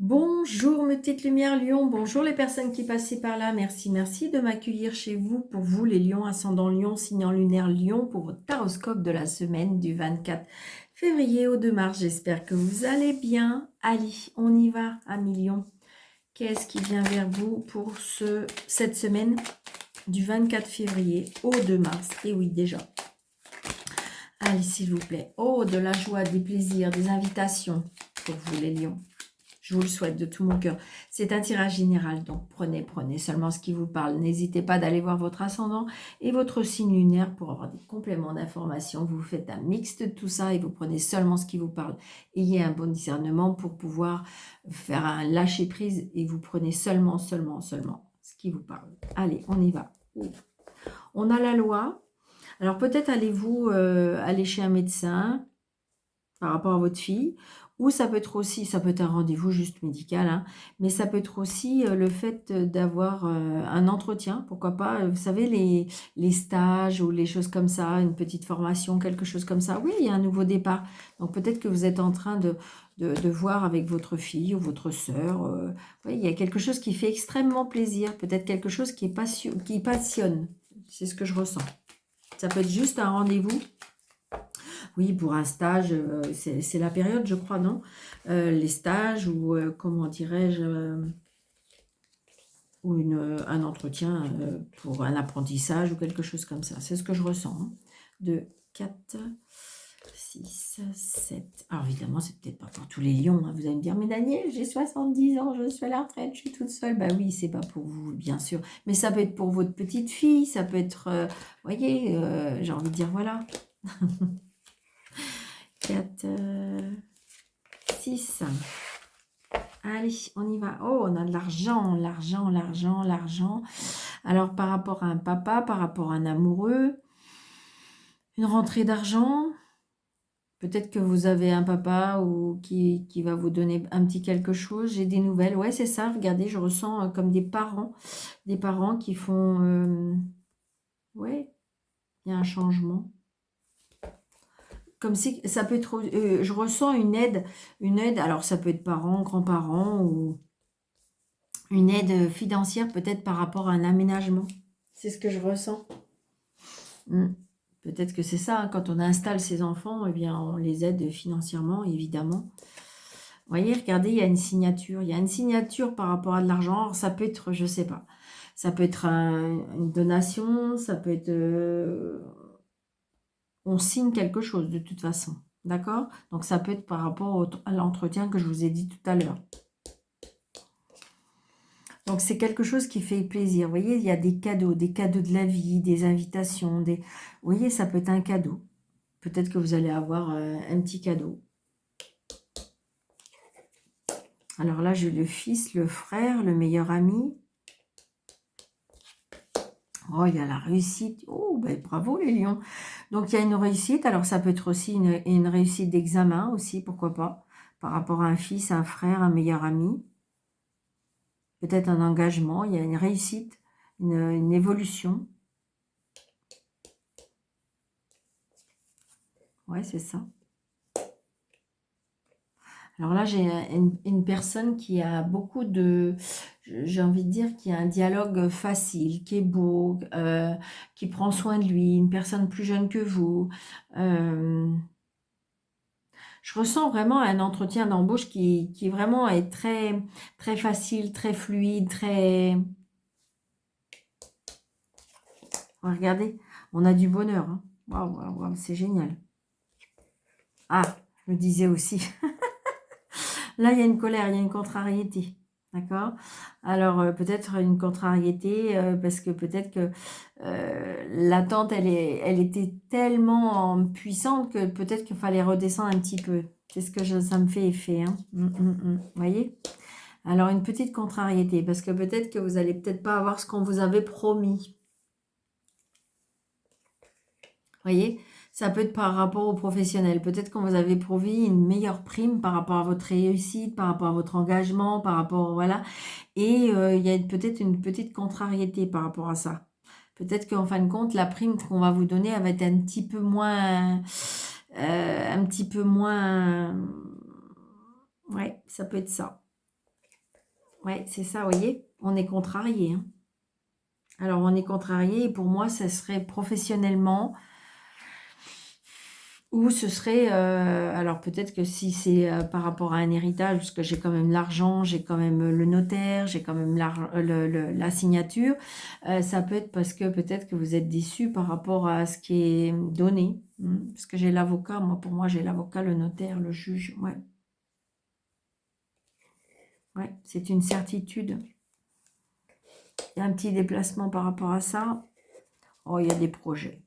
Bonjour mes petites lumières Lion, bonjour les personnes qui passaient par là, merci de m'accueillir chez vous, pour vous les lions, ascendant Lion, signant lunaire Lion, pour votre taroscope de la semaine du 24 février au 2 mars, j'espère que vous allez bien. Allez, on y va, amis Lion. Qu'est-ce qui vient vers vous pour cette semaine du 24 février au 2 mars? Et oui, déjà. Allez, s'il vous plaît. Oh, de la joie, des plaisirs, des invitations pour vous les lions. Je vous le souhaite de tout mon cœur. C'est un tirage général, donc prenez seulement ce qui vous parle. N'hésitez pas d'aller voir votre ascendant et votre signe lunaire pour avoir des compléments d'information. Vous faites un mix de tout ça et vous prenez seulement ce qui vous parle. Ayez un bon discernement pour pouvoir faire un lâcher-prise et vous prenez seulement ce qui vous parle. Allez, on y va. On a la loi. Alors peut-être allez-vous aller chez un médecin par rapport à votre fille, ou ça peut être aussi, ça peut être un rendez-vous juste médical, hein, mais ça peut être aussi le fait d'avoir un entretien, pourquoi pas, vous savez, les stages ou les choses comme ça, une petite formation, quelque chose comme ça. Oui, il y a un nouveau départ. Donc peut-être que vous êtes en train de voir avec votre fille ou votre sœur. Oui, il y a quelque chose qui fait extrêmement plaisir, peut-être quelque chose qui passionne. C'est ce que je ressens. Ça peut être juste un rendez-vous. Oui, pour un stage, c'est la période, je crois, non? Les stages ou, comment dirais-je, ou un entretien pour un apprentissage ou quelque chose comme ça. C'est ce que je ressens. Hein. 2, 4, 6, 7. Alors évidemment, c'est peut-être pas pour tous les lions. Hein. Vous allez me dire, mais Daniel, j'ai 70 ans, je suis à la retraite, je suis toute seule. Bah oui, c'est pas pour vous, bien sûr. Mais ça peut être pour votre petite fille, ça peut être, voyez, j'ai envie de dire, voilà. 4, 6. Allez, on y va. Oh, on a de l'argent, l'argent. Alors, par rapport à un papa, par rapport à un amoureux, une rentrée d'argent. Peut-être que vous avez un papa ou qui va vous donner un petit quelque chose. J'ai des nouvelles. Ouais, c'est ça. Regardez, je ressens comme des parents qui font... ouais, il y a un changement. Comme si ça peut être... je ressens une aide. Alors, ça peut être parents, grands-parents ou une aide financière peut-être par rapport à un aménagement. C'est ce que je ressens. Peut-être que c'est ça, hein, quand on installe ses enfants, eh bien, on les aide financièrement, évidemment. Vous voyez, regardez, il y a une signature. Il y a une signature par rapport à de l'argent. Ça peut être, je ne sais pas, ça peut être une donation, ça peut être... on signe quelque chose de toute façon, d'accord? Donc, ça peut être par rapport à l'entretien que je vous ai dit tout à l'heure. Donc, c'est quelque chose qui fait plaisir. Vous voyez, il y a des cadeaux de la vie, des invitations. Vous voyez, ça peut être un cadeau. Peut-être que vous allez avoir un petit cadeau. Alors là, j'ai le fils, le frère, le meilleur ami. Oh, il y a la réussite. Oh, ben, bravo les lions. Donc, il y a une réussite. Alors, ça peut être aussi une réussite d'examen aussi, pourquoi pas. Par rapport à un fils, un frère, un meilleur ami. Peut-être un engagement. Il y a une réussite, une évolution. Ouais, c'est ça. Alors là, j'ai une personne qui a beaucoup de, j'ai envie de dire, qui a un dialogue facile, qui est beau, qui prend soin de lui, une personne plus jeune que vous. Je ressens vraiment un entretien d'embauche qui vraiment est très, très facile, très fluide, très... Regardez, on a du bonheur. Hein. Waouh, waouh, waouh, c'est génial. Ah, je me disais aussi. Là, il y a une colère, il y a une contrariété. D'accord? Alors, peut-être une contrariété, parce que peut-être que l'attente, elle était tellement puissante que peut-être qu'il fallait redescendre un petit peu. C'est ce que ça me fait effet. Hein. Vous voyez? Alors, une petite contrariété, parce que peut-être que vous allez peut-être pas avoir ce qu'on vous avait promis. Vous voyez? Ça peut être par rapport aux professionnels. Peut-être qu'on vous avait promis une meilleure prime par rapport à votre réussite, par rapport à votre engagement, par rapport... Voilà. Et il y a peut-être une petite contrariété par rapport à ça. Peut-être qu'en fin de compte, la prime qu'on va vous donner, elle va être un petit peu moins... un petit peu moins... Ouais, ça peut être ça. Ouais, c'est ça, vous voyez. On est contrarié, hein. Alors, on est contrarié et pour moi, ça serait professionnellement ou ce serait... alors, peut-être que si c'est par rapport à un héritage, parce que j'ai quand même l'argent, j'ai quand même le notaire, j'ai quand même la signature, ça peut être parce que peut-être que vous êtes déçu par rapport à ce qui est donné. Parce que j'ai l'avocat, moi, pour moi, j'ai l'avocat, le notaire, le juge. Ouais, ouais, c'est une certitude. Il y a un petit déplacement par rapport à ça. Oh, il y a des projets.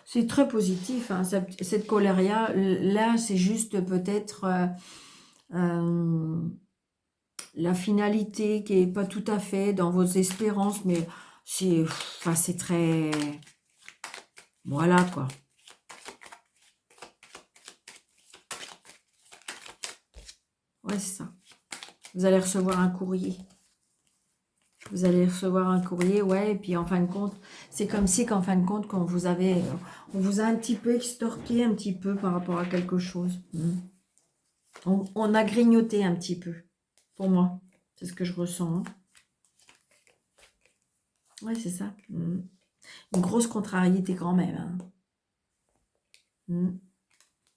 C'est très positif, hein, cette colère-là, c'est juste peut-être la finalité qui n'est pas tout à fait dans vos espérances, mais enfin, c'est très... Voilà, quoi. Ouais, c'est ça. Vous allez recevoir un courrier. Vous allez recevoir un courrier, ouais, et puis en fin de compte, c'est comme si qu'en fin de compte, on vous a un petit peu extorqué un petit peu par rapport à quelque chose. On a grignoté un petit peu, pour moi. C'est ce que je ressens, hein. Ouais, c'est ça. Une grosse contrariété quand même, hein.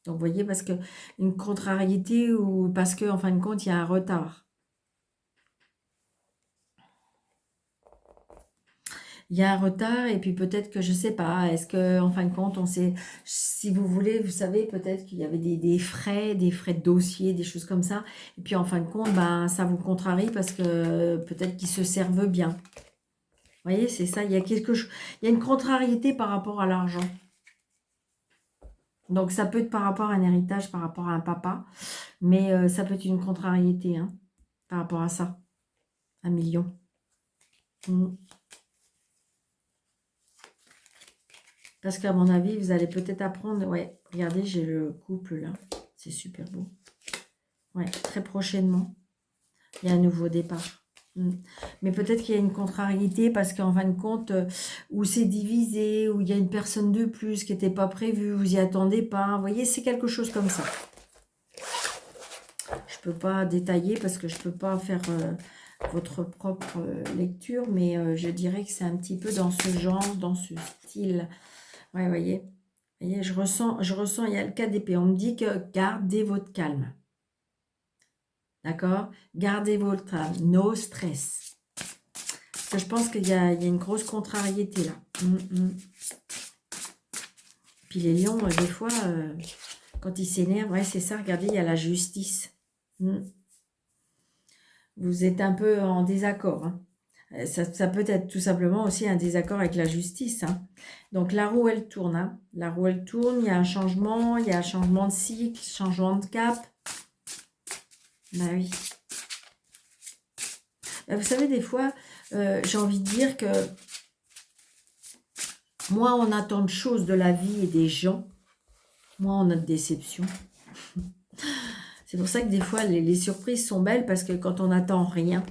Donc, vous voyez, parce que une contrariété ou parce que en fin de compte, il y a un retard. Il y a un retard et puis peut-être que je sais pas, est-ce que en fin de compte, on sait, si vous voulez, vous savez, peut-être qu'il y avait des frais de dossier, des choses comme ça. Et puis en fin de compte, ben, ça vous contrarie parce que peut-être qu'ils se servent bien. Vous voyez, c'est ça, il y a quelque chose, il y a une contrariété par rapport à l'argent. Donc ça peut être par rapport à un héritage, par rapport à un papa, mais ça peut être une contrariété, hein, par rapport à ça. 1 million. Parce qu'à mon avis, vous allez peut-être apprendre... Ouais, regardez, j'ai le couple là. C'est super beau. Ouais, très prochainement, il y a un nouveau départ. Mais peut-être qu'il y a une contrariété parce qu'en fin de compte, où c'est divisé, où il y a une personne de plus qui n'était pas prévue, vous y attendez pas. Vous voyez, c'est quelque chose comme ça. Je peux pas détailler parce que je peux pas faire votre propre lecture, mais je dirais que c'est un petit peu dans ce genre, dans ce style. Ouais, vous voyez, je ressens, il y a le cas d'épée. On me dit que gardez votre calme. D'accord? Gardez votre calme. No stress. Parce que je pense qu'il y a une grosse contrariété là. Puis les lions, des fois, quand ils s'énervent, ouais, c'est ça, regardez, il y a la justice. Vous êtes un peu en désaccord, hein. Ça peut être tout simplement aussi un désaccord avec la justice, hein. Donc la roue, elle tourne, hein. La roue, elle tourne, il y a un changement, il y a un changement de cycle, changement de cap. Ben oui. Vous savez, des fois, j'ai envie de dire que moins on attend de choses de la vie et des gens, moins on a de déception. C'est pour ça que des fois, les surprises sont belles parce que quand on n'attend rien,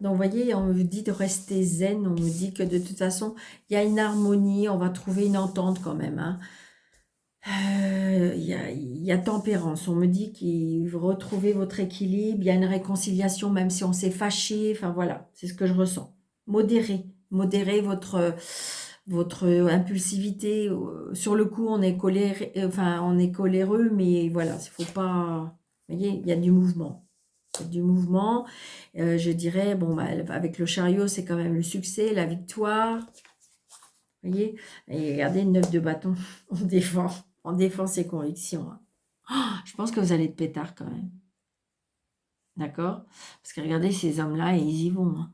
donc, vous voyez, on me dit de rester zen, on me dit que de toute façon, il y a une harmonie, on va trouver une entente quand même, hein. Il y a tempérance, on me dit qu'il faut retrouver votre équilibre, il y a une réconciliation même si on s'est fâché, enfin voilà, c'est ce que je ressens. Modérez votre impulsivité. Sur le coup, on est coléré, enfin, on est coléreux, mais voilà, il faut pas... Vous voyez, il y a du mouvement. Du mouvement, je dirais, bon, bah, avec le chariot, c'est quand même le succès, la victoire. Vous voyez, et regardez, le 9 de bâton, on défend ses convictions, hein. Oh, je pense que vous allez être pétard quand même. D'accord? Parce que regardez, ces hommes-là, ils y vont, hein.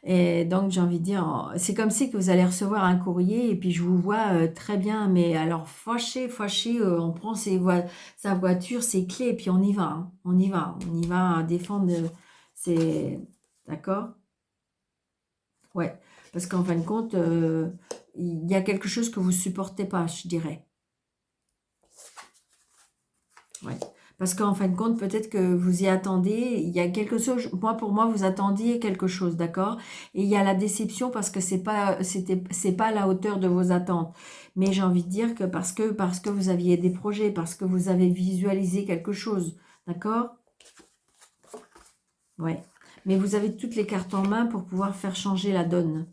Et donc, j'ai envie de dire, c'est comme si que vous allez recevoir un courrier et puis je vous vois très bien, mais alors fâché, on prend sa voiture, ses clés et puis on y va, hein. On y va à défendre ses... D'accord? Ouais, parce qu'en fin de compte, il y a quelque chose que vous supportez pas, je dirais. Ouais. Parce qu'en fin de compte, peut-être que vous y attendez, il y a quelque chose, moi pour moi, vous attendiez quelque chose, d'accord? Et il y a la déception parce que c'est pas à la hauteur de vos attentes. Mais j'ai envie de dire que parce que vous aviez des projets, parce que vous avez visualisé quelque chose, d'accord? Ouais. Mais vous avez toutes les cartes en main pour pouvoir faire changer la donne.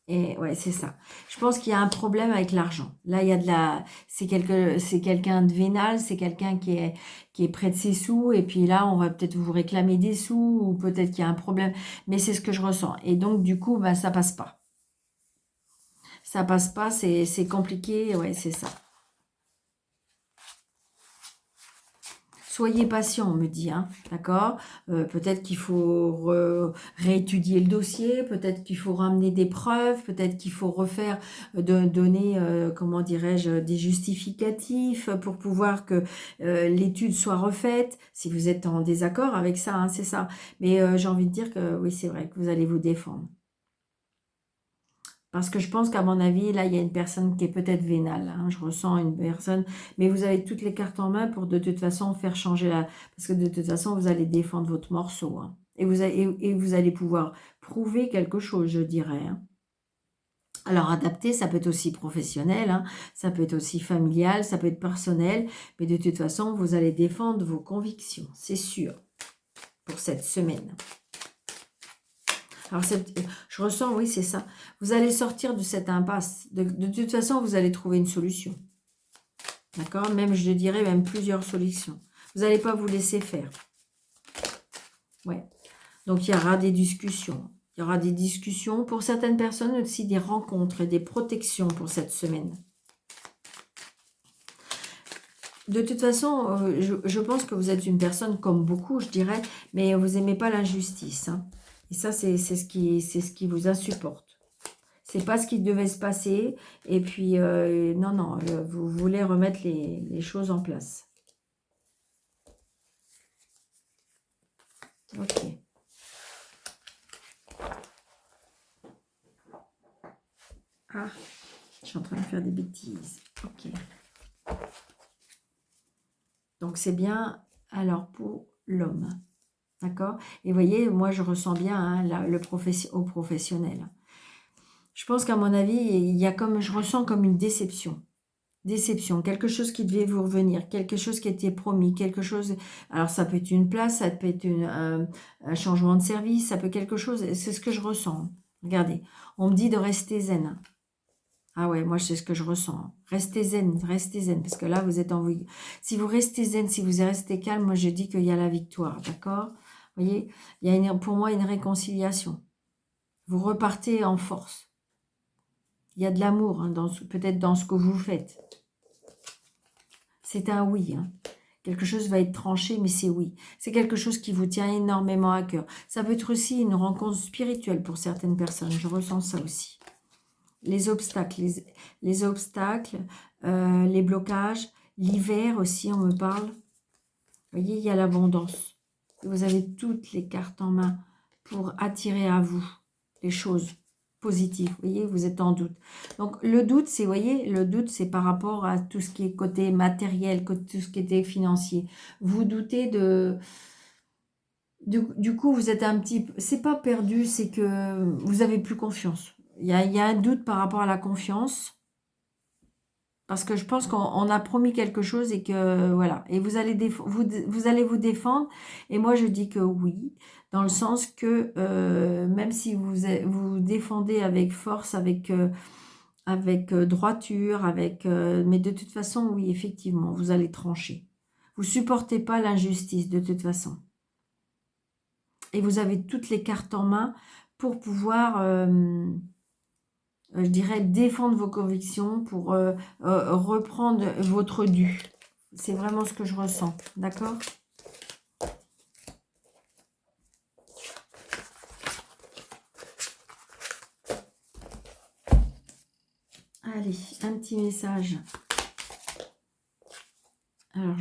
Et ouais, c'est ça. Je pense qu'il y a un problème avec l'argent. Là, il y a de la, c'est quelqu'un de vénal, c'est quelqu'un qui est près de ses sous. Et puis là, on va peut-être vous réclamer des sous ou peut-être qu'il y a un problème. Mais c'est ce que je ressens. Et donc, du coup, bah, ça passe pas. Ça passe pas, c'est compliqué. Ouais, c'est ça. Soyez patient, on me dit, hein, d'accord? Peut-être qu'il faut réétudier le dossier, peut-être qu'il faut ramener des preuves, peut-être qu'il faut refaire, donner, comment dirais-je, des justificatifs pour pouvoir que l'étude soit refaite, si vous êtes en désaccord avec ça, hein, c'est ça. Mais j'ai envie de dire que oui, c'est vrai que vous allez vous défendre. Parce que je pense qu'à mon avis, là, il y a une personne qui est peut-être vénale, hein. Je ressens une personne, mais vous avez toutes les cartes en main pour de toute façon faire changer la... Parce que de toute façon, vous allez défendre votre morceau, hein. Et vous allez pouvoir prouver quelque chose, je dirais, hein. Alors, adapté, ça peut être aussi professionnel, hein, ça peut être aussi familial, ça peut être personnel, mais de toute façon, vous allez défendre vos convictions, c'est sûr, pour cette semaine. Alors, je ressens, oui, c'est ça. Vous allez sortir de cette impasse. De toute façon, vous allez trouver une solution. D'accord? Même, je dirais, même plusieurs solutions. Vous n'allez pas vous laisser faire. Ouais. Donc, il y aura des discussions. Il y aura des discussions. Pour certaines personnes aussi, des rencontres et des protections pour cette semaine. De toute façon, je pense que vous êtes une personne comme beaucoup, je dirais, mais vous n'aimez pas l'injustice, hein. Et ça, c'est ce qui vous insupporte. C'est pas ce qui devait se passer. Et puis, non, non, vous voulez remettre les choses en place. Ok. Ah, je suis en train de faire des bêtises. Ok. Donc, c'est bien, alors, pour l'homme. D'accord? Et vous voyez, moi, je ressens bien, hein, au professionnel. Je pense qu'à mon avis, il y a comme, je ressens comme une déception. Déception, quelque chose qui devait vous revenir, quelque chose qui était promis, quelque chose... Alors, ça peut être une place, ça peut être un changement de service, ça peut être quelque chose... C'est ce que je ressens. Regardez, on me dit de rester zen. Ah ouais, moi, c'est ce que je ressens. Restez zen, parce que là, vous êtes en... Si vous restez zen, si vous restez calme, moi, je dis qu'il y a la victoire, d'accord? Vous voyez, il y a pour moi une réconciliation. Vous repartez en force. Il y a de l'amour, hein, peut-être dans ce que vous faites. C'est un oui, hein. Quelque chose va être tranché, mais c'est oui. C'est quelque chose qui vous tient énormément à cœur. Ça peut être aussi une rencontre spirituelle pour certaines personnes. Je ressens ça aussi. Les obstacles, les obstacles, les blocages, l'hiver aussi, on me parle. Vous voyez, il y a l'abondance. Vous avez toutes les cartes en main pour attirer à vous les choses positives. Vous voyez, vous êtes en doute. Donc, le doute, c'est, vous voyez, le doute, c'est par rapport à tout ce qui est côté matériel, tout ce qui était financier. Vous doutez du coup, vous êtes un petit peu... C'est pas perdu, c'est que vous avez plus confiance. Il y a un doute par rapport à la confiance. Parce que je pense qu'on a promis quelque chose et que, voilà. Et vous allez vous défendre. Et moi, je dis que oui, dans le sens que même si vous défendez avec force, avec droiture, mais de toute façon, oui, effectivement, vous allez trancher. Vous supportez pas l'injustice, de toute façon. Et vous avez toutes les cartes en main pour pouvoir... je dirais, défendre vos convictions pour reprendre votre dû. C'est vraiment ce que je ressens. D'accord? Allez, un petit message. Alors,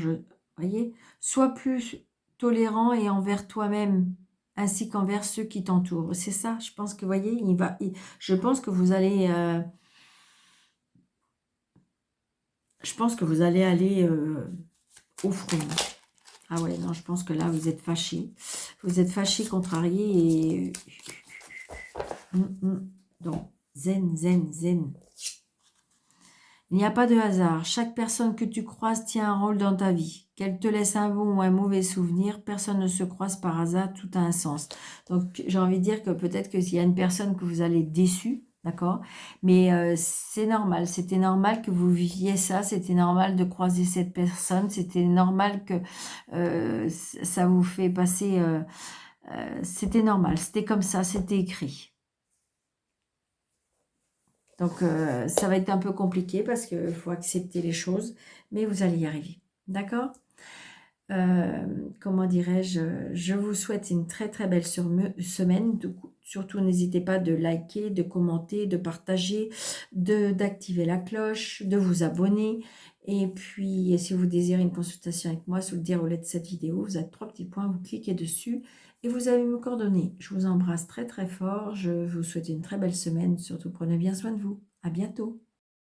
voyez, sois plus tolérant et envers toi-même, ainsi qu'envers ceux qui t'entourent. C'est ça, je pense que, vous voyez, je pense que vous allez... je pense que vous allez aller au front. Ah ouais, non, je pense que là, vous êtes fâchés. Vous êtes fâchés, contrariés et... Donc, zen, zen, zen. Il n'y a pas de hasard. Chaque personne que tu croises tient un rôle dans ta vie. Qu'elle te laisse un bon ou un mauvais souvenir, personne ne se croise par hasard, tout a un sens. Donc, j'ai envie de dire que peut-être qu'il y a une personne que vous allez déçue, d'accord? Mais c'est normal. C'était normal que vous viviez ça. C'était normal de croiser cette personne. C'était normal que ça vous fait passer... c'était normal. C'était comme ça. C'était écrit. Donc, ça va être un peu compliqué parce qu'il faut accepter les choses, mais vous allez y arriver. D'accord? Comment dirais-je? Je vous souhaite une très très belle semaine. Surtout, n'hésitez pas de liker, de commenter, de partager, d'activer la cloche, de vous abonner. Et puis, si vous désirez une consultation avec moi, sous le déroulé de cette vidéo, vous avez 3 petits points, vous cliquez dessus et vous avez mes coordonnées. Je vous embrasse très très fort. Je vous souhaite une très belle semaine. Surtout, prenez bien soin de vous. À bientôt.